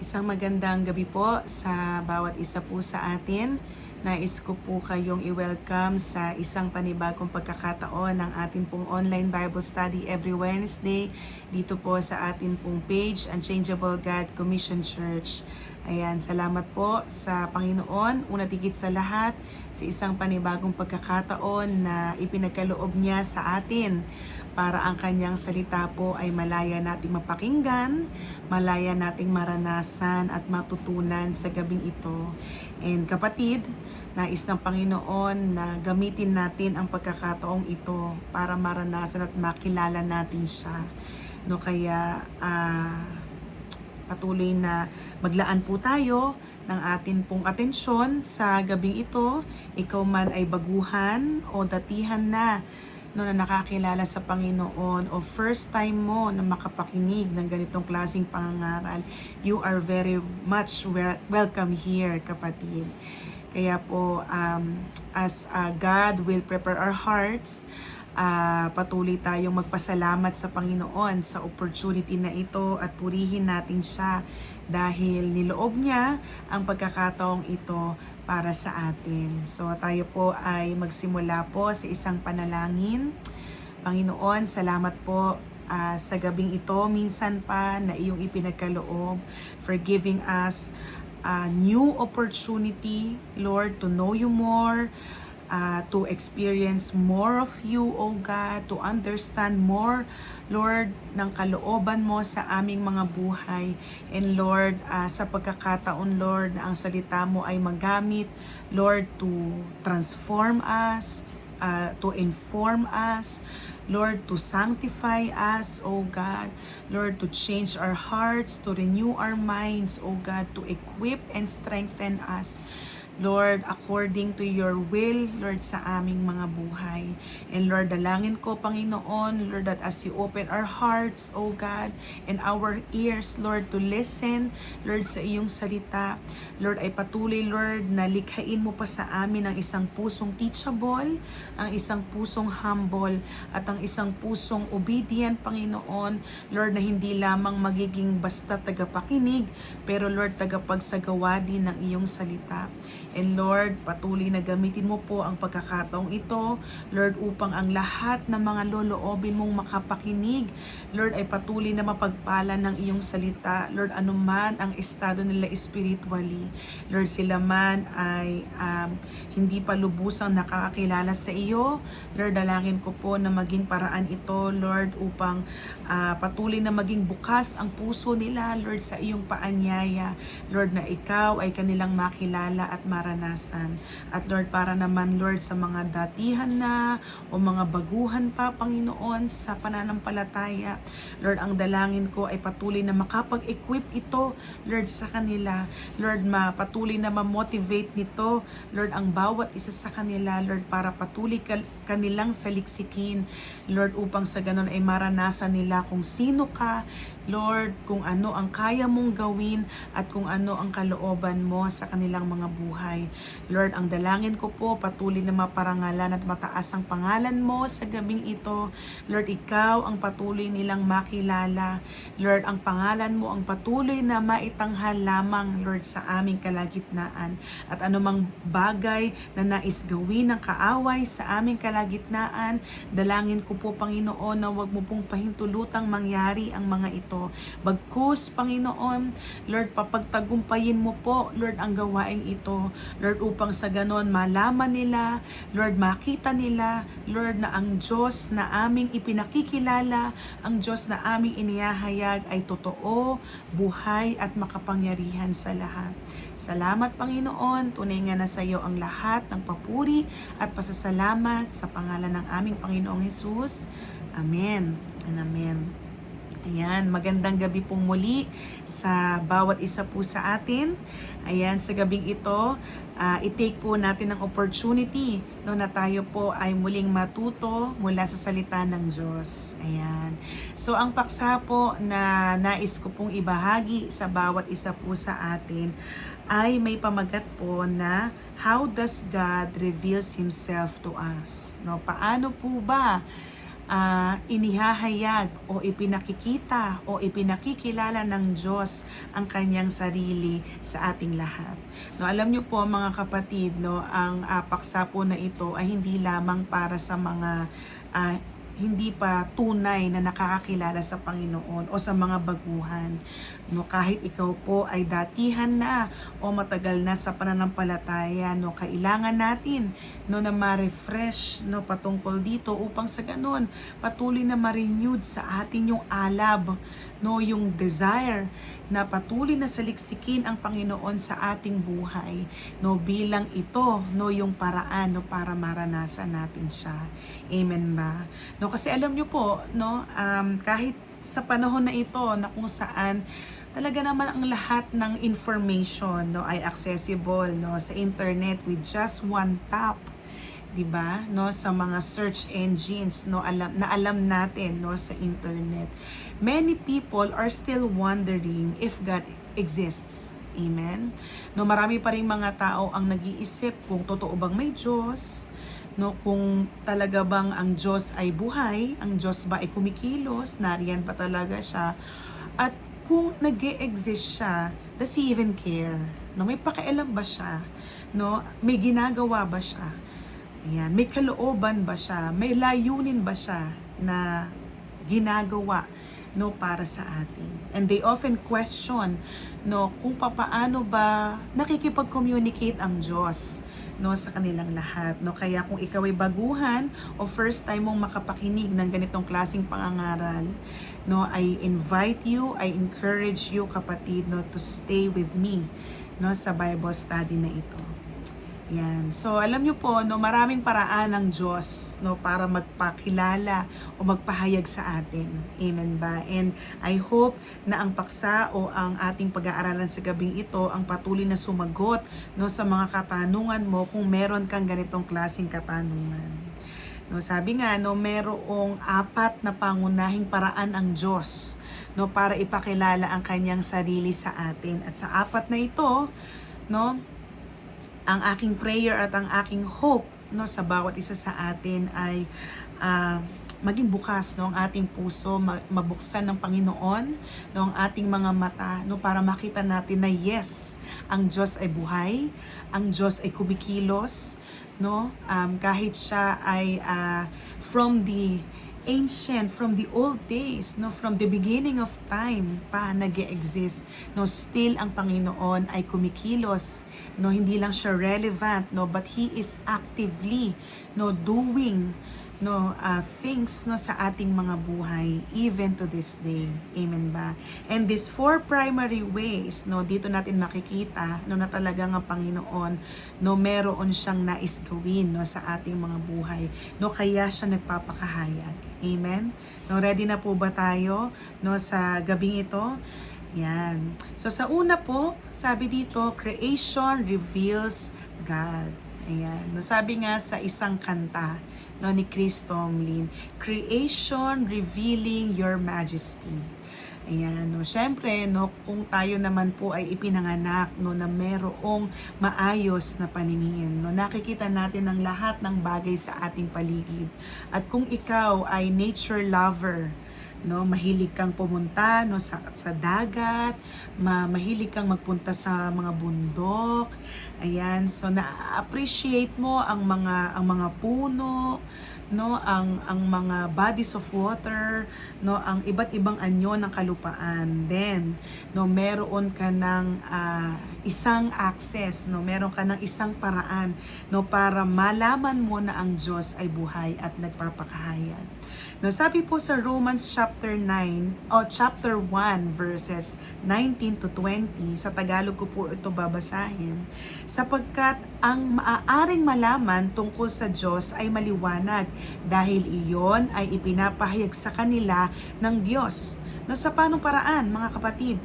Isang magandang gabi po sa bawat isa po sa atin. Nais ko po kayong i-welcome sa isang panibagong pagkakataon ng atin pong online Bible study every Wednesday dito po sa atin pong page, Unchangeable God Commission Church. Ayan, salamat po sa Panginoon, una tigit sa lahat, sa isang panibagong pagkakataon na ipinagkaloob niya sa atin para ang kanyang salita po ay malaya nating mapakinggan, malaya nating maranasan at matutunan sa gabing ito. And kapatid, nais ng Panginoon na gamitin natin ang pagkakataong ito para maranasan at makilala natin siya. No, kaya patuloy na maglaan po tayo ng atin pong atensyon sa gabing ito. Ikaw man ay baguhan o datihan na na nakakilala sa Panginoon o first time mo na makapakinig ng ganitong klaseng pangangaral, you are very much welcome here, kapatid. Kaya po, as God will prepare our hearts, patuloy tayong magpasalamat sa Panginoon sa opportunity na ito at purihin natin siya dahil niloob niya ang pagkakataong ito para sa atin. So tayo po ay magsimula po sa isang panalangin. Panginoon, salamat po sa gabing ito, minsan pa na iyong ipinagkaloob for giving us a new opportunity, Lord, to know you more, to experience more of you, O God, to understand more, Lord, ng kalooban mo sa aming mga buhay. And Lord, sa pagkakataon, Lord, na ang salita mo ay magamit, Lord, to transform us, to inform us, Lord, to sanctify us, O God. Lord, to change our hearts, to renew our minds, O God, to equip and strengthen us, Lord, according to your will, Lord, sa aming mga buhay. And Lord, dalangin ko, Panginoon, Lord, that as you open our hearts, O God, and our ears, Lord, to listen, Lord, sa iyong salita, Lord, ay patuloy, Lord, na likhain mo pa sa amin ang isang pusong teachable, ang isang pusong humble, at ang isang pusong obedient, Panginoon, Lord, na hindi lamang magiging basta tagapakinig, pero Lord, tagapagsagawa din ng iyong salita. And Lord, patuloy na gamitin mo po ang pagkakataong ito, Lord, upang ang lahat ng mga loloobin mong makapakinig, Lord, ay patuloy na mapagpala ng iyong salita. Lord, anuman ang estado nila spiritually, Lord, sila man ay hindi pa lubusang nakakakilala sa iyo, Lord, dalangin ko po na maging paraan ito, Lord, upang patuloy na maging bukas ang puso nila, Lord, sa iyong paanyaya, Lord, na ikaw ay kanilang makilala at maranasan. At Lord, para naman, Lord, sa mga datihan na o mga baguhan pa, Panginoon, sa pananampalataya, Lord, ang dalangin ko ay patuloy na makapag-equip ito, Lord, sa kanila. Lord, patuloy na ma-motivate nito, Lord, ang bawat isa sa kanila, Lord, para patuloy kanilang saliksikin, Lord, upang sa ganon ay maranasan nila kung sino ka, Lord, kung ano ang kaya mong gawin at kung ano ang kalooban mo sa kanilang mga buhay. Lord, ang dalangin ko po, patuloy na maparangalan at mataas ang pangalan mo sa gabing ito. Lord, ikaw ang patuloy nilang makilala. Lord, ang pangalan mo ang patuloy na maitanghal lamang, Lord, sa aming kalagitnaan. At anumang bagay na nais gawin ng kaaway sa aming kalagitnaan, dalangin ko po, Panginoon, na huwag mo pong pahintulutang mangyari ang mga ito. Bagkus, Panginoon, Lord, papagtagumpayin mo po, Lord, ang gawaing ito, Lord, upang sa ganon malaman nila, Lord, makita nila, Lord, na ang Diyos na aming ipinakikilala, ang Diyos na aming inihahayag ay totoo, buhay at makapangyarihan sa lahat. Salamat, Panginoon, tunay nga na sa iyo ang lahat ng papuri at pasasalamat sa pangalan ng aming Panginoong Hesus. Amen and amen. Ayan, magandang gabi pong muli sa bawat isa po sa atin. Ayan, sa gabing ito, i-take po natin ang opportunity no, na tayo po ay muling matuto mula sa salita ng Diyos. Ayan. So, ang paksa po na nais ko pong ibahagi sa bawat isa po sa atin ay may pamagat po na How does God reveals Himself to us? No, paano po ba inihahayag o ipinakikita o ipinakikilala ng Diyos ang kanyang sarili sa ating lahat. No, alam niyo po mga kapatid, no, ang paksa po na ito ay hindi lamang para sa mga hindi pa tunay na nakakakilala sa Panginoon o sa mga baguhan. No, kahit ikaw po ay datihan na o matagal na sa pananampalataya, no, kailangan natin no na ma-refresh no patungkol dito upang sa ganon patuloy na ma-renewed sa atin yung alab, no, yung desire na patuloy na saliksikin ang Panginoon sa ating buhay, no, bilang ito no yung paraan no para maranasan natin siya. Amen ba? No, kasi alam niyo po no, kahit sa panahon na ito na kung saan talaga naman ang lahat ng information no ay accessible no sa internet with just one tap, 'di ba? No, sa mga search engines no alam natin no sa internet. Many people are still wondering if God exists. Amen. No, marami pa ring mga tao ang nag-iisip kung totoo bang may Diyos, no, kung talaga bang ang Diyos ay buhay, ang Diyos ba ay kumikilos, nariyan pa talaga siya, at kung nag-e-exist siya, does he even care? No, may pakialam ba siya? No, may ginagawa ba siya? Ayan, may kalooban ba siya? May layunin ba siya na ginagawa no para sa atin? And they often question no kung paano ba nakikipag-communicate ang Diyos no sa kanilang lahat. No, kaya kung ikaw ay baguhan o first time mong makapakinig ng ganitong klaseng pangangaral, no, I invite you, I encourage you kapatid no to stay with me no sa Bible study na ito. Yan. So alam niyo po no, maraming paraan ng Diyos no para magpakilala o magpahayag sa atin. Amen ba? And I hope na ang paksa o ang ating pag-aaralan sa gabing ito ang patuloy na sumagot no sa mga katanungan mo kung meron kang ganitong klaseng katanungan. No, sabi nga no, merong 4 na pangunahing paraan ang Diyos no para ipakilala ang kanyang sarili sa atin. At sa 4 na ito, no, ang aking prayer at ang aking hope no sa bawat isa sa atin ay maging bukas no ang ating puso, mabuksan ng Panginoon no ang ating mga mata no para makita natin na yes, ang Diyos ay buhay, ang Diyos ay kumikilos no, kahit siya ay from the ancient, from the old days, no, from the beginning of time pa nag-e-exist, no, still ang Panginoon ay kumikilos, no, hindi lang siya relevant, no, but He is actively, no, doing, no, things, no, sa ating mga buhay, even to this day. Amen ba? And these 4 primary ways, no, dito natin makikita, no, na talagang ang Panginoon, no, meron siyang nais gawin, no, sa ating mga buhay, no, kaya siya nagpapakahayag. Amen? No, ready na po ba tayo no sa gabing ito? Yan. So sa una po, sabi dito, creation reveals God. Ayan. No, sabi nga sa isang kanta no ni Chris Tomlin, creation revealing your majesty. Ayan, no, syempre, no, kung tayo naman po ay ipinanganak, no, na merong maayos na paningin, no, nakikita natin ang lahat ng bagay sa ating paligid. At kung ikaw ay nature lover, no, mahilig kang pumunta no sa dagat, mahilig kang magpunta sa mga bundok. Ayan, so na-appreciate mo ang mga puno, no, ang mga bodies of water, no, ang iba't ibang anyo ng kalupaan. Then no, meron ka ng isang access, no, meron ka ng isang paraan no para malaman mo na ang Diyos ay buhay at nagpapakahayag. No, sabi po sa Romans chapter 9 o chapter 1 verses 19 to 20, sa Tagalog ko po ito babasahin, sapagkat ang maaaring malaman tungkol sa Diyos ay maliwanag dahil iyon ay ipinapahayag sa kanila ng Diyos. No, sa panong paraan mga kapatid?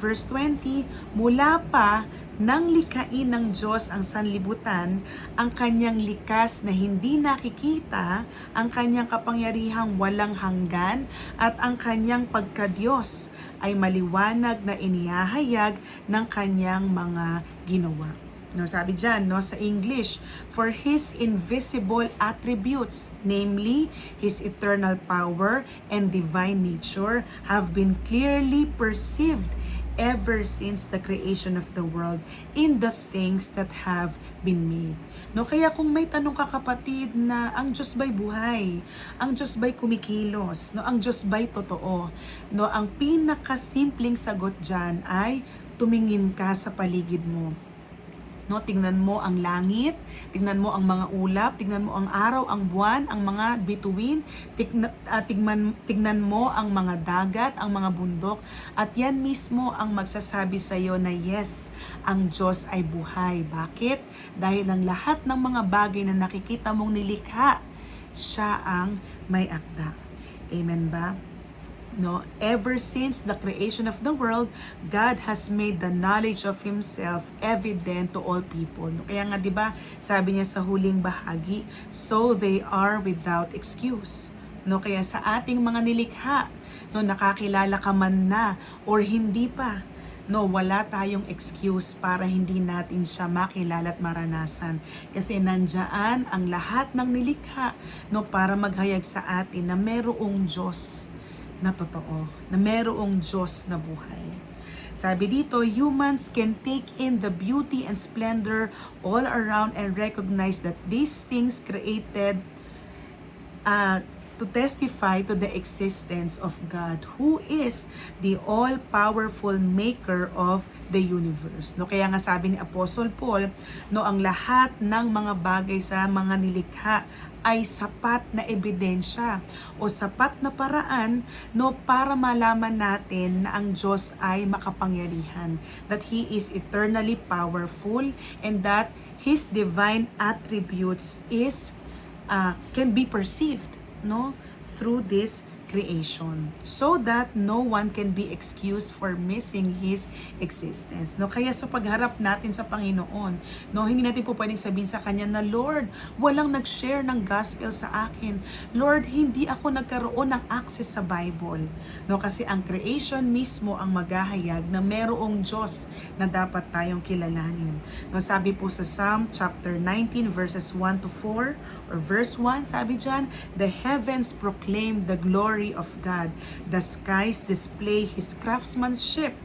Verse 20, mula pa nang likhain ng Diyos ang sanlibutan, ang kanyang likas na hindi nakikita, ang kanyang kapangyarihang walang hanggan, at ang kanyang pagkadiyos ay maliwanag na inihahayag ng kanyang mga ginawa. No, sabi dyan, no, sa English, for His invisible attributes, namely His eternal power and divine nature, have been clearly perceived ever since the creation of the world in the things that have been made. No, kaya kung may tanong ka kapatid na ang Diyos ba'y buhay? Ang Diyos ba'y kumikilos? No, ang Diyos ba'y totoo? No, ang pinakasimpleng sagot dyan ay tumingin ka sa paligid mo. No, tingnan mo ang langit, tingnan mo ang mga ulap, tingnan mo ang araw, ang buwan, ang mga bituin, tingnan mo ang mga dagat, ang mga bundok, at yan mismo ang magsasabi sa iyo na yes, ang Diyos ay buhay. Bakit? Dahil ang lahat ng mga bagay na nakikita mong nilikha, siya ang may akda. Amen ba? No, ever since the creation of the world, God has made the knowledge of Himself evident to all people. No, kaya nga 'di ba, sabi niya sa huling bahagi, so they are without excuse. No, kaya sa ating mga nilikha, no, nakakilala ka man na or hindi pa, no, wala tayong excuse para hindi natin siya makilala at maranasan. Kasi nandiyan ang lahat ng nilikha, no, para maghayag sa atin na merong Diyos na totoo, na merong Diyos na buhay. Sabi dito, humans can take in the beauty and splendor all around and recognize that these things created to testify to the existence of God, who is the all-powerful maker of the universe. No, kaya nga sabi ni Apostle Paul, no, ang lahat ng mga bagay sa mga nilikha ay sapat na ebidensya o sapat na paraan, no, para malaman natin na ang Diyos ay makapangyarihan, that He is eternally powerful, and that His divine attributes can be perceived, no, through this creation, so that no one can be excused for missing His existence. No, kaya sa pagharap natin sa Panginoon, no, hindi natin po pwedeng sabihin sa Kanya na, Lord, walang nag-share ng gospel sa akin. Lord, hindi ako nagkaroon ng access sa Bible. No, kasi ang creation mismo ang maghahayag na merong Diyos na dapat tayong kilalanin. No, sabi po sa Psalm chapter 19 verses 1 to 4 or verse 1, sabi dyan, the heavens proclaim the glory of God. The skies display His craftsmanship.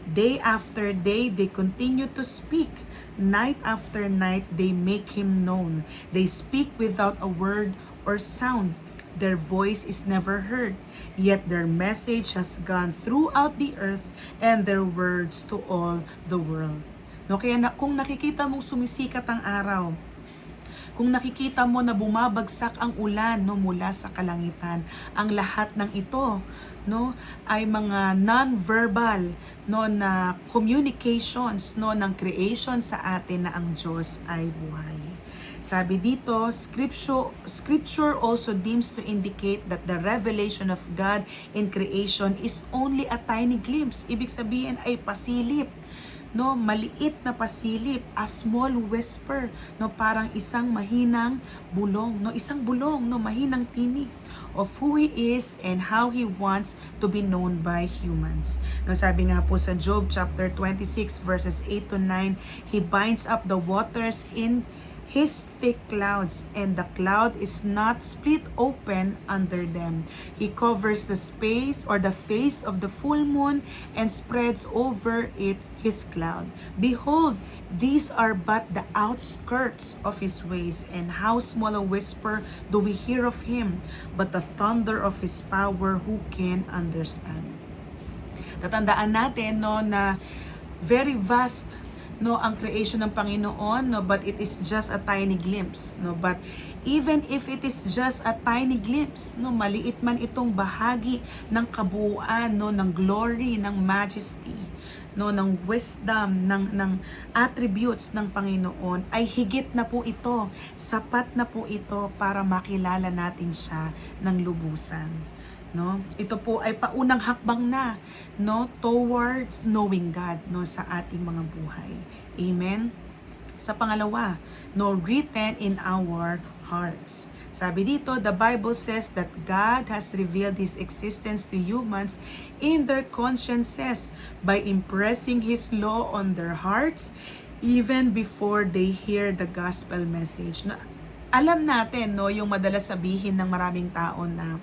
Day after day, they continue to speak. Night after night, they make Him known. They speak without a word or sound. Their voice is never heard. Yet their message has gone throughout the earth and their words to all the world. No, kaya kung nakikita mong sumisikat ang araw, kung nakikita mo na bumabagsak ang ulan, no, mula sa kalangitan, ang lahat ng ito, no, ay mga non-verbal, no, na communications, no, ng creation sa atin na ang Diyos ay buhay. Sabi dito, scripture also deems to indicate that the revelation of God in creation is only a tiny glimpse. Ibig sabihin ay pasilip, no, maliit na pasilip, a small whisper, no, parang isang mahinang bulong, no, mahinang tinig of who He is and how He wants to be known by humans. No, sabi nga po sa Job chapter 26 verses 8 to 9, He binds up the waters in His thick clouds, and the cloud is not split open under them. He covers the space or the face of the full moon and spreads over it His cloud. Behold, these are but the outskirts of His ways, and how small a whisper do we hear of Him, but the thunder of His power who can understand. Tatandaan natin, no, na very vast, no, ang creation ng Panginoon, no, but it is just a tiny glimpse, no, but even if it is just a tiny glimpse, no, maliit man itong bahagi ng kabuuan, no, ng glory, ng majesty, no, ng wisdom, ng attributes ng Panginoon, ay higit na po ito, sapat na po ito para makilala natin siya ng lubusan. No, ito po ay paunang hakbang na, no, towards knowing God, no, sa ating mga buhay. Amen. Sa pangalawa, no, written in our hearts. Sabi dito, the Bible says that God has revealed His existence to humans in their consciences by impressing His law on their hearts. even before they hear the gospel message. Na, alam natin, no, yung madalas sabihin ng maraming tao na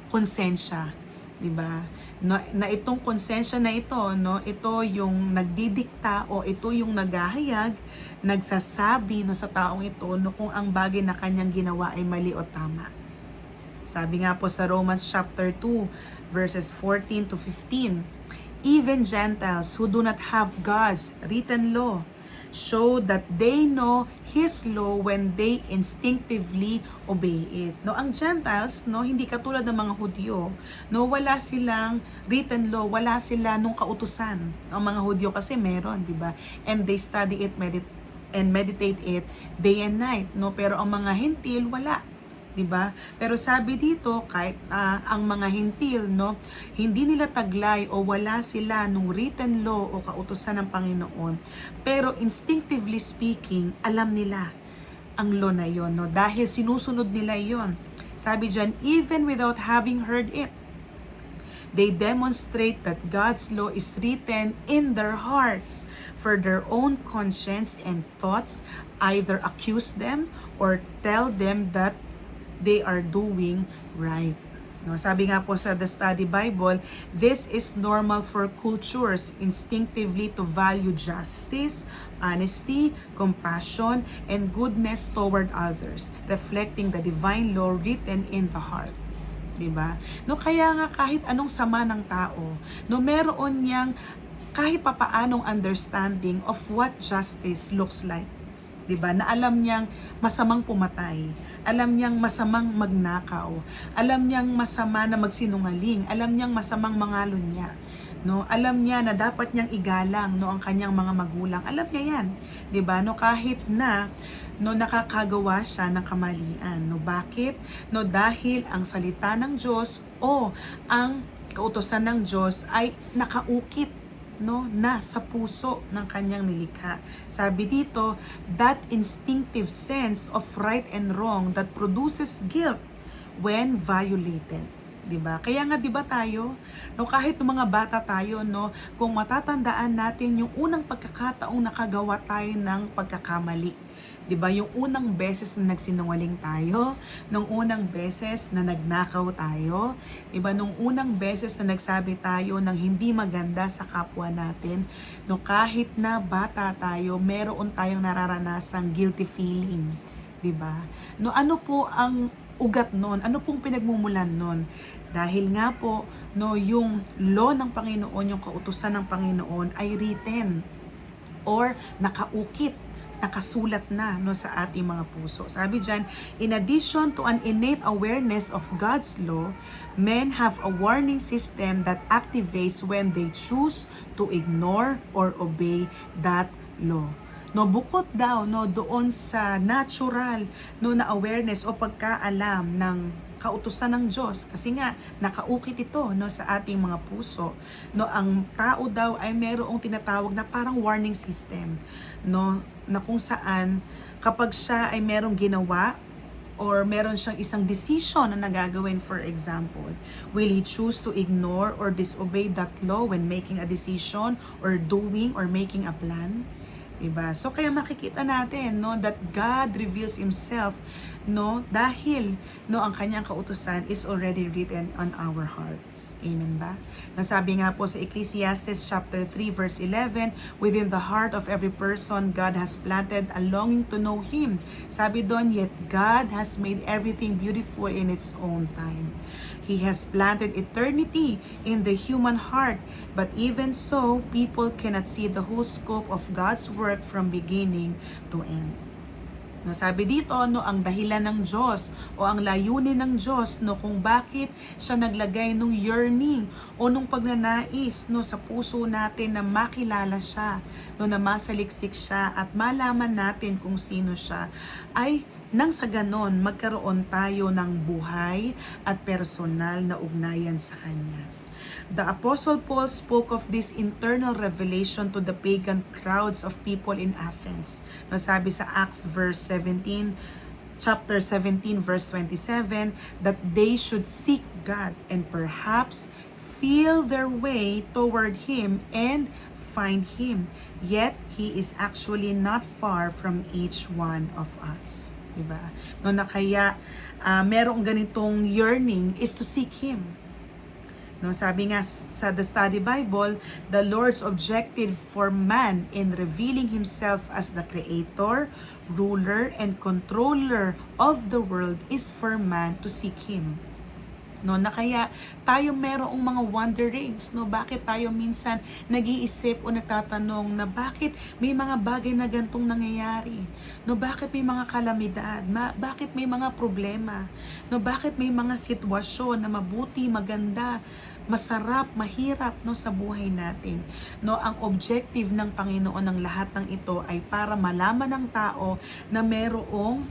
konsensya, 'di ba? Na itong konsensya na ito, no, ito yung nagdidikta o ito yung naghahayag, nagsasabi no sa taong ito no kung ang bagay na kanyang ginawa ay mali o tama. Sabi nga po sa Romans chapter 2 verses 14 to 15, even Gentiles who do not have God's written law show that they know His law when they instinctively obey it. No, ang Gentiles, no, hindi katulad ng mga Hudyo, no, wala silang written law, wala sila nung kautusan. Ang mga Hudyo kasi meron, di ba? And they study it, meditate it day and night, no? Pero ang mga Hentil wala. 'Di ba? Pero sabi dito kahit ang mga Hentil, no, hindi nila taglay o wala sila nung written law o kautusan ng Panginoon. Pero instinctively speaking, alam nila ang law na 'yon, no, dahil sinusunod nila 'yon. Sabi diyan, even without having heard it, they demonstrate that God's law is written in their hearts, for their own conscience and thoughts either accuse them or tell them that they are doing right. No, sabi nga po sa The Study Bible, this is normal for cultures instinctively to value justice, honesty, compassion, and goodness toward others, reflecting the divine law written in the heart. Diba? No, kaya nga kahit anong sama ng tao, no, meron niyang kahit papaanong understanding of what justice looks like. 'Di ba? Na alam niyang masamang pumatay, alam niyang masamang magnakaw, alam niyang masama na magsinungaling, alam niyang masamang mangalunya, no? Alam niya na dapat niyang igalang no ang kanyang mga magulang. Alam niya 'yan, 'di ba? No, kahit na no nakakagawa siya ng kamalian. No, bakit? No, dahil ang salita ng Diyos o ang kautusan ng Diyos ay nakaukit, no, na sa puso ng kanyang nilikha. Sabi dito, that instinctive sense of right and wrong that produces guilt when violated. 'Di ba? Kaya nga 'di ba tayo, no, kahit ng mga bata tayo, no, kung matatandaan natin yung unang pagkakataong nakagawa tayo ng pagkakamali. 'Di ba? Yung unang beses na nagsinungaling tayo, nung unang beses na nagnakaw tayo, 'di ba? Nung unang beses na nagsabi tayo ng hindi maganda sa kapwa natin, no, kahit na bata tayo, meron tayong nararanasang guilty feeling, 'di ba? No, ano po ang ugat nun? Ano pong pinagmumulan nun? Dahil nga po, no, yung law ng Panginoon, yung kautusan ng Panginoon ay written or nakaukit, nakasulat na no sa ating mga puso. Sabi diyan, in addition to an innate awareness of God's law, men have a warning system that activates when they choose to ignore or obey that law. No, bukod daw no doon sa natural no na awareness o pagkaalam ng kautusan ng Diyos, kasi nga nakaukit ito no sa ating mga puso. No, ang tao daw ay mayroong tinatawag na parang warning system, no, na kung saan kapag siya ay merong ginawa or meron siyang isang decision na nagagawin, for example, will he choose to ignore or disobey that law when making a decision or doing or making a plan? Diba? So kaya makikita natin no that God reveals himself no dahil no ang kanyang kautusan is already written on our hearts. Amen ba? Nasabi nga po sa Ecclesiastes chapter 3 verse 11, within the heart of every person God has planted a longing to know him. Sabi doon, yet God has made everything beautiful in its own time. He has planted eternity in the human heart, but even so, people cannot see the whole scope of God's work from beginning to end. No, sabi dito, no, ang dahilan ng Diyos o ang layunin ng Diyos no kung bakit siya naglagay nung yearning o nung pagnanais no sa puso natin na makilala siya, no, na masaliksik siya at malaman natin kung sino siya, ay nang sa ganon magkaroon tayo ng buhay at personal na ugnayan sa Kanya. The Apostle Paul spoke of this internal revelation to the pagan crowds of people in Athens. Sabi sa Acts chapter 17 verse 27, that they should seek God and perhaps feel their way toward Him and find Him. Yet, He is actually not far from each one of us. Diba? No, na kaya merong ganitong yearning is to seek Him. No, sabi nga sa The Study Bible, the Lord's objective for man in revealing Himself as the Creator, ruler, and controller of the world is for man to seek Him. No, na kaya tayo merong mga wonderings, no, bakit tayo minsan nag-iisip o nagtatanong na bakit may mga bagay na gantong nangyayari, no, bakit may mga kalamidad, bakit may mga problema, no, bakit may mga sitwasyon na mabuti, maganda, masarap, mahirap, no, sa buhay natin. No, ang objective ng Panginoon ng lahat ng ito ay para malaman ng tao na merong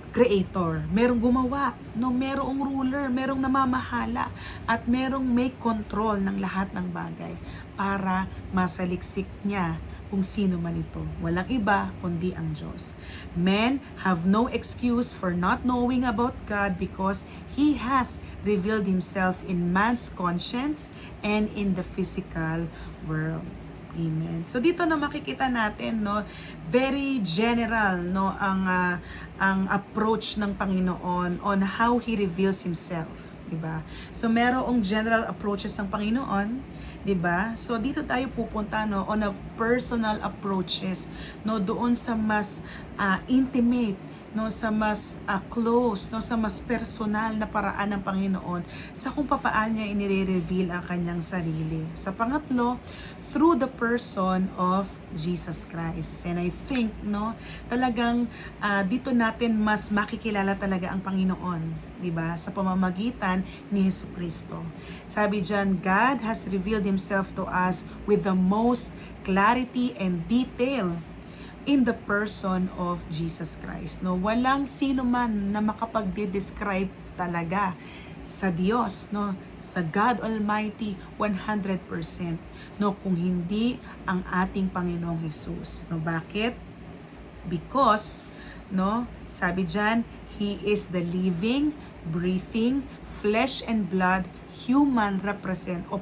Creator, merong gumawa, no, merong ruler, merong namamahala, at merong may control ng lahat ng bagay para masaliksik niya kung sino man ito. Walang iba kundi ang Diyos. Men have no excuse for not knowing about God because He has revealed Himself in man's conscience and in the physical world. Amen. So dito na makikita natin, no, very general, no, ang approach ng Panginoon on how He reveals Himself, di ba? So merong general approaches ng Panginoon, di ba? So dito tayo pupunta, no, on a personal approaches, no, doon sa mas intimate, no, sa mas close, no, sa mas personal na paraan ng Panginoon sa kung paano niya inire-reveal ang kanyang sarili. Sa pangatlo, through the person of Jesus Christ. And I think, no, talagang dito natin mas makikilala talaga ang Panginoon, di ba? Sa pamamagitan ni Jesucristo. Sabi diyan, God has revealed Himself to us with the most clarity and detail in the person of Jesus Christ. No, walang sino man na makapag-describe talaga sa Diyos, no, sa God Almighty 100%, no, kung hindi ang ating Panginoong Jesus. No, bakit? Because, no, sabi diyan, He is the living, breathing, flesh and blood human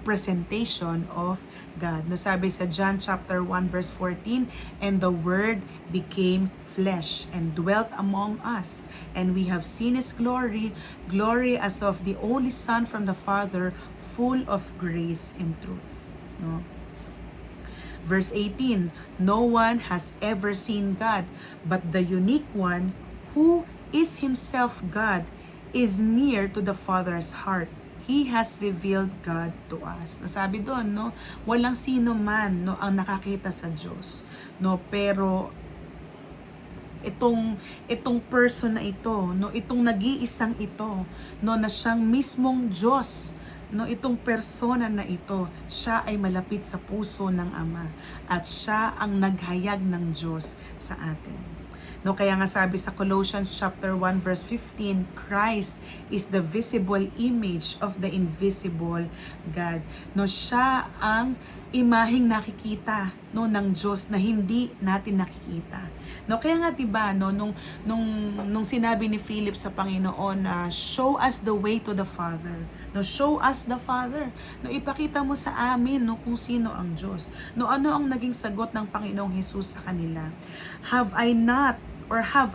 presentation of God. No, sabi sa John chapter 1 verse 14, and the Word became flesh and dwelt among us, and we have seen His glory, glory as of the only Son from the Father, full of grace and truth. No? Verse 18, no one has ever seen God, but the unique one, who is Himself God, is near to the Father's heart. He has revealed God to us. Nasabi doon, no, walang sino man, no, ang nakakita sa Diyos, no, pero itong person na ito, no, itong nag-iisang ito, no, na siyang mismong Diyos, no, itong persona na ito, siya ay malapit sa puso ng Ama at siya ang naghayag ng Diyos sa atin. No, kaya nga sabi sa Colossians chapter 1 verse 15, Christ is the visible image of the invisible God. No, siya ang imaheng nakikita, no, ng Diyos na hindi natin nakikita. No, kaya nga 'di ba, no, nung sinabi ni Philip sa Panginoon na show us the way to the Father. No, show us the Father. No, ipakita mo sa amin, no, kung sino ang Diyos. No, ano ang naging sagot ng Panginoong Hesus sa kanila? Have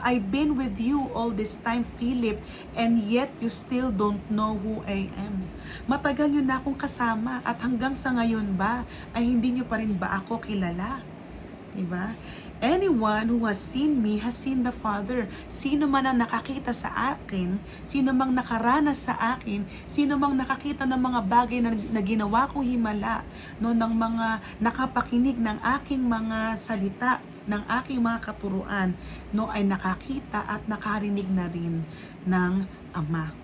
I been with you all this time, Philip, and yet you still don't know who I am? Matagal yun na akong kasama at hanggang sa ngayon ba ay hindi nyo pa rin ba ako kilala? Diba? Anyone who has seen me has seen the Father. Sino man ang nakakita sa akin, sino mang nakaranas sa akin, sino mang nakakita ng mga bagay na ginawa kong himala, no, ng mga nakapakinig ng aking mga salita, ng aking mga katuruan, no, ay nakakita at nakarinig na rin ng Ama.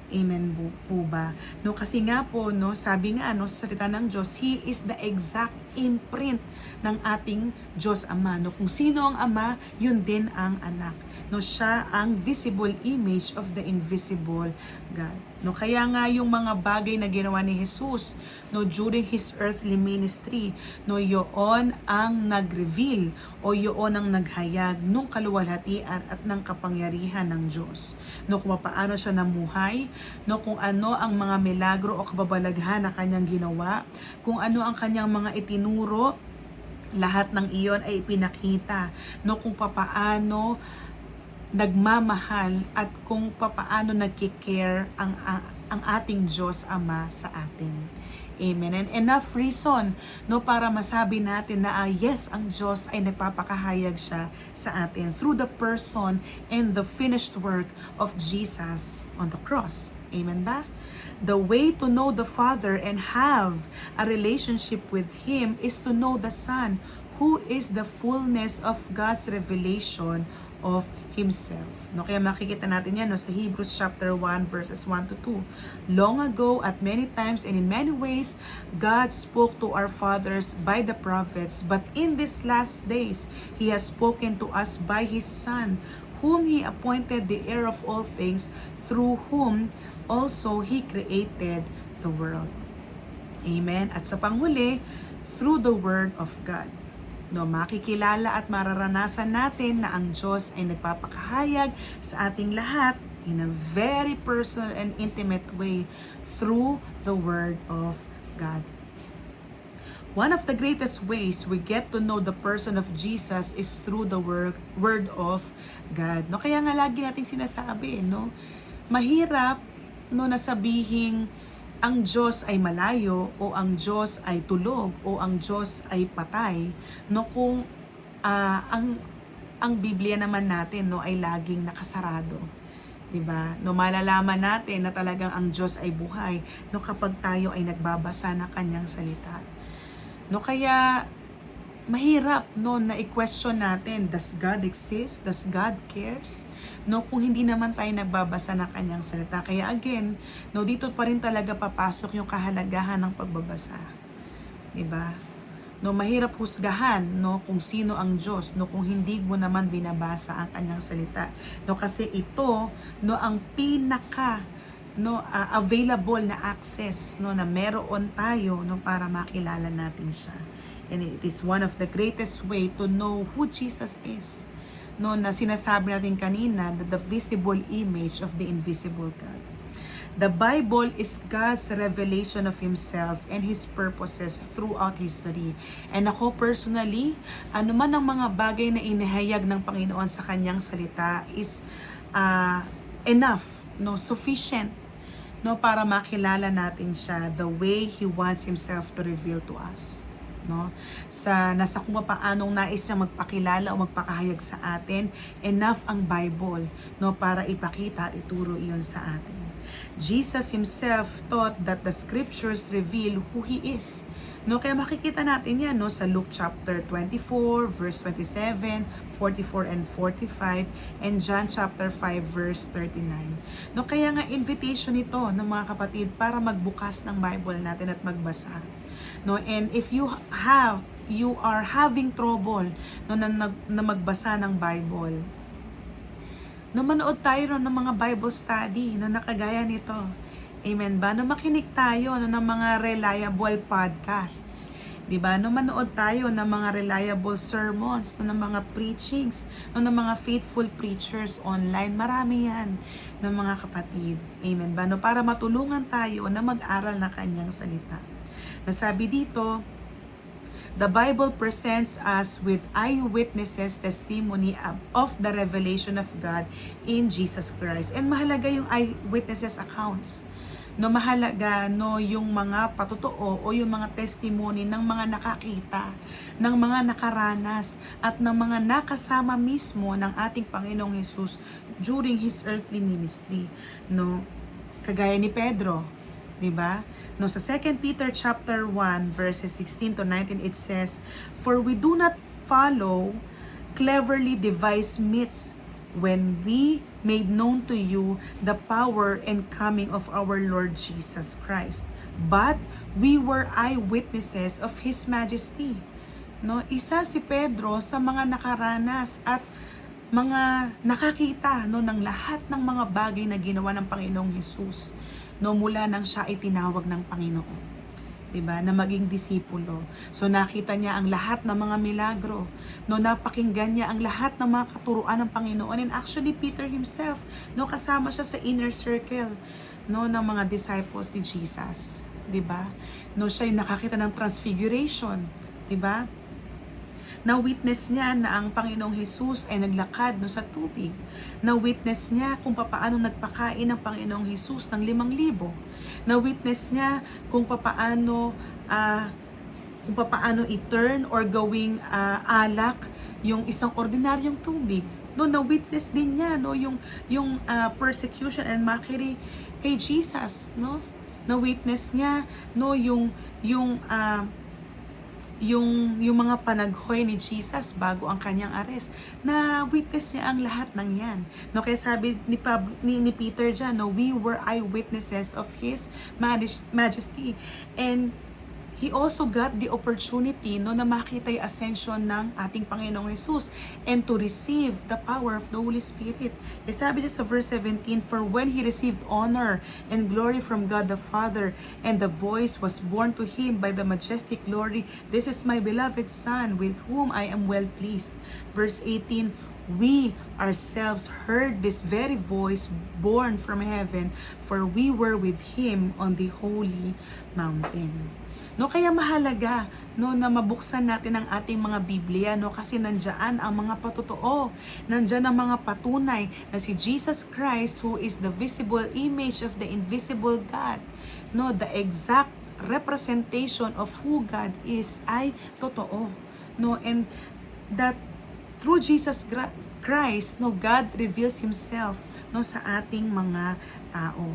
Amen po ba? No, kasi nga po, no, sabi nga, no, sa salita ng Diyos, He is the exact imprint ng ating Diyos Ama. No, kung sino ang Ama, yun din ang anak. No, siya ang visible image of the invisible God. No, kaya nga yung mga bagay na ginawa ni Jesus no during his earthly ministry, no yoon ang nag-reveal o yoon ang naghayag nung kaluwalhatian at ng kapangyarihan ng Diyos. No, kung paano siya namuhay, no kung ano ang mga milagro o kababalaghan na kanyang ginawa, kung ano ang kanyang mga itinuro, lahat ng iyon ay ipinakita no kung papaano nagmamahal at kung papaano nagki-care ang ating Diyos Ama sa atin. Amen. And enough reason no para masabi natin na yes, ang Diyos ay nagpapakahayag siya sa atin through the person and the finished work of Jesus on the cross. Amen ba? The way to know the Father and have a relationship with Him is to know the Son, who is the fullness of God's revelation of Himself. No, kaya makikita natin yan no, sa Hebrews chapter 1 verses 1 to 2. Long ago, at many times and in many ways, God spoke to our fathers by the prophets, but in these last days, He has spoken to us by His Son, whom He appointed the heir of all things, through whom also He created the world. Amen. At sa panghuli, through the Word of God. No, makikilala at mararanasan natin na ang Diyos ay nagpapakahayag sa ating lahat in a very personal and intimate way through the Word of God. One of the greatest ways we get to know the person of Jesus is through the Word of God. No, kaya nga lagi nating sinasabi, no, mahirap no nasabihin ang Diyos ay malayo o ang Diyos ay tulog o ang Diyos ay patay no kung ang Biblia naman natin no ay laging nakasarado, 'di ba? No, malalaman natin na talagang ang Diyos ay buhay no kapag tayo ay nagbabasa ng kanyang salita. No, kaya mahirap no na i-question natin, does God exist? Does God cares? No, kung hindi naman tayo nagbabasa ng kanyang salita. Kaya again, no, dito pa rin talaga papasok yung kahalagahan ng pagbabasa. 'Di ba? No, mahirap husgahan no kung sino ang Diyos no kung hindi mo naman binabasa ang kanyang salita. No, kasi ito no ang pinaka no available na access no na meron tayo no para makilala natin siya. And it is one of the greatest way to know who Jesus is. No, na sinasabi natin kanina, that the visible image of the invisible God. The Bible is God's revelation of Himself and His purposes throughout history. And ako personally, ano man ang mga bagay na inihayag ng Panginoon sa kanyang salita is enough, no, sufficient, no, para makilala natin siya the way He wants Himself to reveal to us. No, nasa kung paanong nais niya magpakilala o magpakahayag sa atin, enough ang Bible no para ipakita at ituro iyon sa atin. Jesus Himself taught that the scriptures reveal who He is. No, kaya makikita natin yan no sa Luke chapter 24 verse 27, 44 and 45, and John chapter 5 verse 39. No, kaya nga invitation ito ng mga kapatid para magbukas ng Bible natin at magbasa. No, and if you are having trouble no na magbasa ng Bible, no, manood tayo ng mga Bible study na nakagaya nito. Amen ba? No, makinig tayo no ng mga reliable podcasts. 'Di ba? No, manood tayo ng mga reliable sermons, no ng mga preachings, no ng mga faithful preachers online. Marami 'yan ng mga kapatid. Amen ba? No, para matulungan tayo na mag-aral ng kanyang salita. Sabi dito, the Bible presents us with eyewitnesses testimony of the revelation of God in Jesus Christ. And mahalaga yung eyewitnesses accounts. No, mahalaga no yung mga patotoo o yung mga testimony ng mga nakakita, ng mga nakaranas at ng mga nakasama mismo ng ating Panginoong Hesus during His earthly ministry. No, kagaya ni Pedro, 'di ba? No, sa 2 Peter chapter 1 verses 16 to 19 it says, "For we do not follow cleverly devised myths when we made known to you the power and coming of our Lord Jesus Christ, but we were eyewitnesses of His majesty." No, isa si Pedro sa mga nakaranas at mga nakakita no ng lahat ng mga bagay na ginawa ng Panginoong Hesus. no, mula nang siya ay tinawag ng Panginoon. 'Di ba? Na maging disipulo. So nakita niya ang lahat ng mga milagro. No, napakinggan niya ang lahat ng mga katuruan ng Panginoon. And actually Peter himself, no, kasama siya sa inner circle, no, ng mga disciples ni Jesus, 'di ba? No, siya ay nakakita ng transfiguration, 'di ba? Na-witness niya na ang Panginoong Hesus ay naglakad no sa tubig. Na-witness niya kung paano nagpakain ng Panginoong Hesus ng 5,000. Na-witness niya kung paano i-turn or gawing alak yung isang ordinaryong tubig. No, na-witness din niya no yung persecution and mockery kay Jesus, no? Na-witness niya no yung mga panaghoy ni Jesus bago ang kanyang arrest, na witness niya ang lahat ng yan. No, kaya sabi ni Peter dyan, no, we were eyewitnesses of His majesty. And he also got the opportunity no, na makita yung ascension ng ating Panginoong Jesus and to receive the power of the Holy Spirit. Kaya sabi niya sa verse 17, for when he received honor and glory from God the Father, and the voice was borne to him by the majestic glory, this is my beloved Son, with whom I am well pleased. Verse 18, we ourselves heard this very voice born from heaven, for we were with him on the holy mountain. No, kaya mahalaga no na mabuksan natin ang ating mga Biblia, no, kasi nandiyan ang mga patotoo, nandiyan ang mga patunay na si Jesus Christ, who is the visible image of the invisible God, no, the exact representation of who God is, ay totoo, no, and that through Jesus Christ, no, God reveals Himself no sa ating mga tao.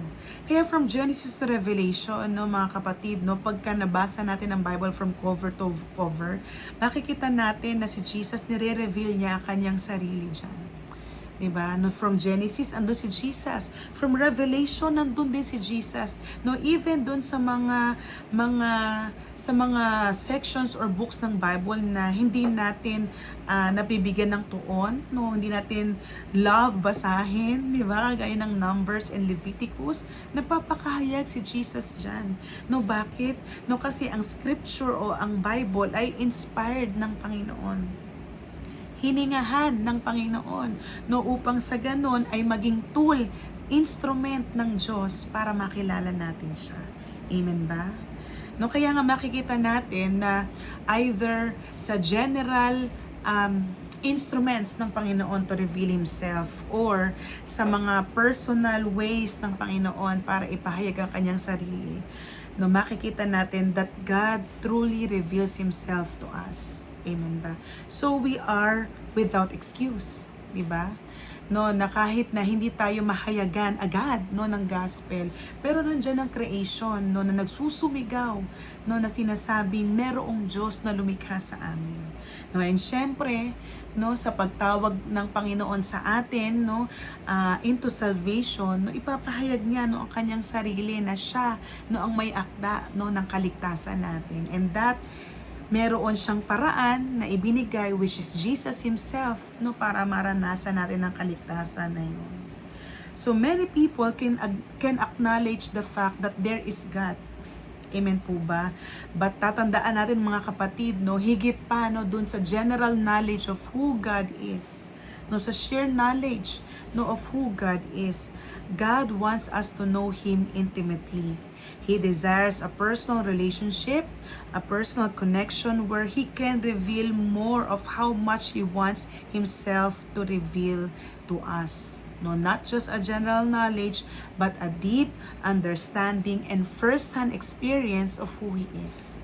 Kaya from Genesis to Revelation, no, mga kapatid, no, pagka nabasa natin ang Bible from cover to cover, makikita natin na si Jesus, nire-reveal niya ang kanyang sarili dyan. Diba? No, from Genesis, andun si Jesus. From Revelation, nandun din si Jesus. No, even dun sa mga sections or books ng Bible na hindi natin nabibigyan ng tuon, no, hindi natin love basahin, di ba? Gaya ng Numbers and Leviticus, napapakahayag si Jesus dyan. No, bakit? No, kasi ang scripture o ang Bible ay inspired ng Panginoon. Hiningahan ng Panginoon, no, upang sa ganon ay maging tool, instrument ng Diyos para makilala natin siya. Amen ba? No, kaya nga makikita natin na either sa general instruments ng Panginoon to reveal Himself, or sa mga personal ways ng Panginoon para ipahayag ang kanyang sarili, no, makikita natin that God truly reveals Himself to us. Amen ba? So we are without excuse, di ba? No, na kahit na hindi tayo mahayagan agad no ng gospel, pero nandiyan ang creation no na nagsusumigaw no na sinasabing merong Diyos na lumikha sa amin. No, and syempre, no, sa pagtawag ng Panginoon sa atin no into salvation, no, ipapahayag niya no ang kanyang sarili na siya no ang may akda no ng kaligtasan natin. And that meron siyang paraan na ibinigay, which is Jesus Himself, no, para maranasan natin ang kaligtasan na yun. So many people can acknowledge the fact that there is God. Amen po ba? But tatandaan natin mga kapatid, no, higit pa no dun sa general knowledge of who God is, no, sa sheer knowledge no of who God is, God wants us to know Him intimately. He desires a personal relationship, a personal connection where He can reveal more of how much He wants Himself to reveal to us. No, not just a general knowledge, but a deep understanding and first-hand experience of who He is.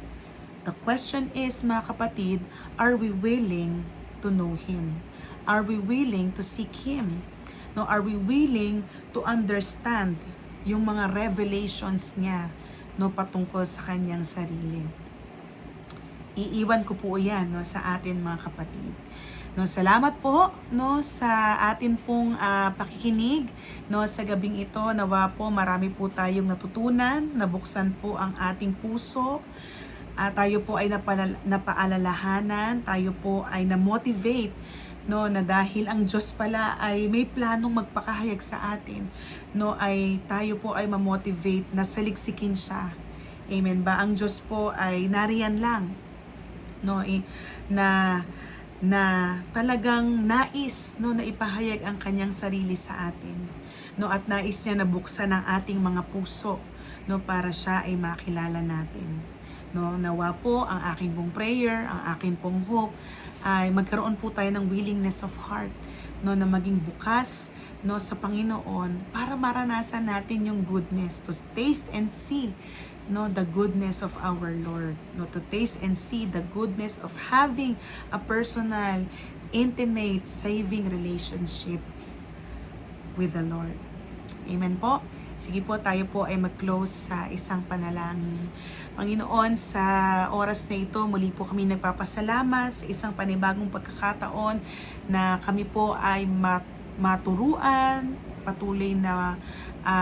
The question is, mga kapatid, are we willing to know Him? Are we willing to seek Him? No, are we willing to understand yung mga revelations niya no patungkol sa kanyang sarili? Iiwan ko po 'yan no sa atin mga kapatid. No, salamat po no sa atin pong pakikinig no sa gabing ito. Nawa po marami po tayong natutunan, nabuksan po ang ating puso. Tayo po ay napaalalahanan, tayo po ay na-motivate no, na dahil ang Diyos pala ay may planong magpakahayag sa atin, no, ay tayo po ay ma-motivate na saliksikin siya. Amen ba? Ang Diyos po ay nariyan lang, no, na talagang nais, no, na ipahayag ang kanyang sarili sa atin, no, at nais niya na buksan ang ating mga puso, no, para siya ay makilala natin, no. Nawa po ang aking pong prayer, ang aking pong hope ay magkaroon po tayo ng willingness of heart, no, na maging bukas, no, sa Panginoon para maranasan natin yung goodness, to taste and see, no, the goodness of our Lord, no, to taste and see the goodness of having a personal, intimate, saving relationship with the Lord. Amen po. Sige po, tayo po ay mag-close sa isang panalangin. Panginoon, sa oras na ito, muli po kami nagpapasalamat sa isang panibagong pagkakataon na kami po ay maturuan, patuloy na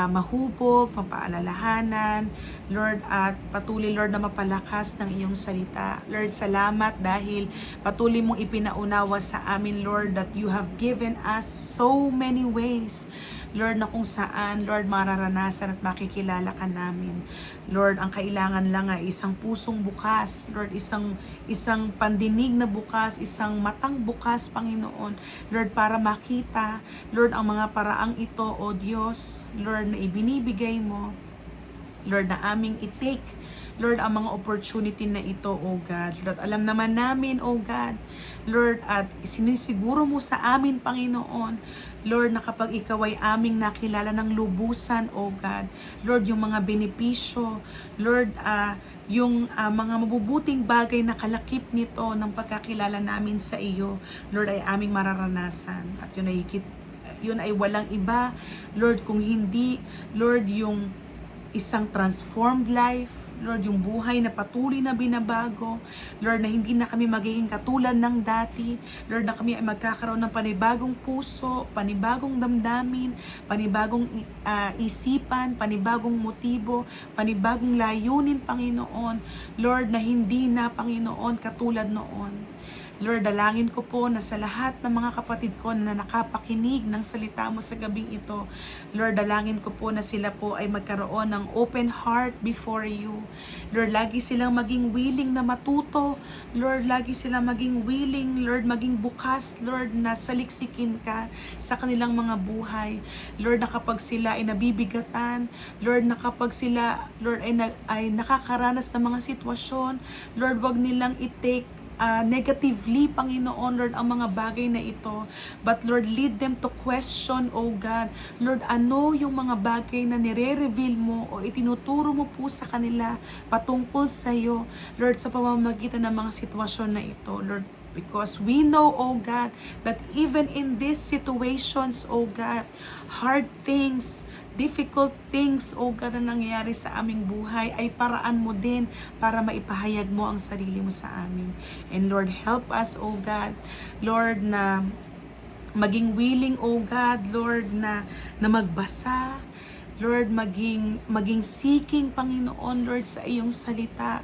mahubog, mapaalalahanan, Lord, at patuloy, Lord, na mapalakas ng iyong salita. Lord, salamat dahil patuloy mong ipinaunawa sa amin, Lord, that you have given us so many ways, Lord, na kung saan, Lord, mararanasan at makikilala ka namin. Lord, ang kailangan lang ay isang pusong bukas, Lord, isang pandinig na bukas, isang matang bukas, Panginoon, Lord, para makita, Lord, ang mga paraang ito, O Diyos, Lord, na ibinibigay mo, Lord, na aming i-take, Lord, ang mga opportunity na ito, O God. Lord, alam naman namin, O God, Lord, at sinisiguro mo sa amin, Panginoon, Lord, na kapag ikaw ay aming nakilala ng lubusan, O God, Lord, yung mga benepisyo, Lord, yung mga mabubuting bagay na kalakip nito ng pagkakilala namin sa iyo, Lord, ay aming mararanasan. At yun ay walang iba, Lord, kung hindi, Lord, yung isang transformed life, Lord, yung buhay na patuloy na binabago, Lord, na hindi na kami magiging katulad ng dati, Lord, na kami ay magkakaroon ng panibagong puso, panibagong damdamin, panibagong isipan, panibagong motibo, panibagong layunin, Panginoon, Lord, na hindi na, Panginoon, katulad noon. Lord, dalangin ko po na sa lahat ng mga kapatid ko na nakapakinig ng salita mo sa gabing ito, Lord, dalangin ko po na sila po ay magkaroon ng open heart before you. Lord, lagi silang maging willing na matuto. Lord, lagi silang maging willing, Lord, maging bukas, Lord, na saliksikin ka sa kanilang mga buhay. Lord, na kapag sila ay nabibigatan, Lord, na kapag sila, Lord, ay nakakaranas ng mga sitwasyon, Lord, wag nilang i-take negatively, Panginoon, Lord, ang mga bagay na ito. But Lord, lead them to question, O God, Lord, ano yung mga bagay na nire-reveal mo o itinuturo mo po sa kanila patungkol sa iyo, Lord, sa pamamagitan ng mga sitwasyon na ito, Lord. Because we know, O God, that even in these situations, O God, hard things, difficult things, O God, na nangyayari sa aming buhay, ay paraan mo din para maipahayag mo ang sarili mo sa amin. And Lord, help us, O God, Lord, na maging willing, O God, Lord, na magbasa, Lord, maging seeking, Panginoon, Lord, sa iyong salita.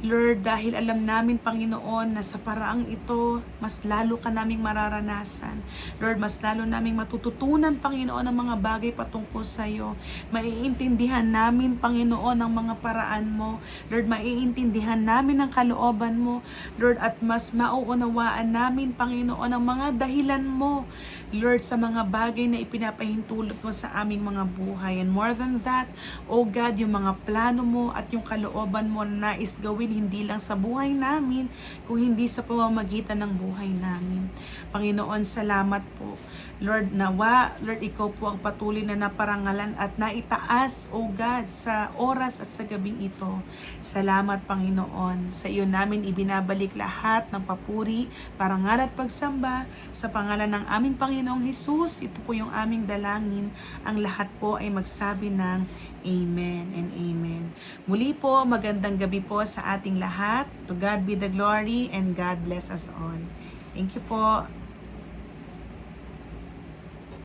Lord, dahil alam namin, Panginoon, na sa paraang ito, mas lalo ka naming mararanasan. Lord, mas lalo naming matututunan, Panginoon, ang mga bagay patungkol sa iyo. Maiintindihan namin, Panginoon, ang mga paraan mo. Lord, maiintindihan namin ang kalooban mo. Lord, at mas mauunawaan namin, Panginoon, ang mga dahilan mo, Lord, sa mga bagay na ipinapahintulot mo sa aming mga buhay. And more than that, O God, yung mga plano mo at yung kalooban mo na nais gawin hindi lang sa buhay namin, kung hindi sa pamamagitan ng buhay namin. Panginoon, salamat po. Lord, nawa, Lord, ikaw po ang patuloy na naparangalan at naitaas, O God, sa oras at sa gabing ito. Salamat, Panginoon. Sa iyo namin ibinabalik lahat ng papuri, parangal at pagsamba sa pangalan ng aming Panginoong Hesus. Ito po yung aming dalangin. Ang lahat po ay magsabi ng Amen and Amen. Muli po, magandang gabi po sa ating lahat. To God be the glory and God bless us all. Thank you po.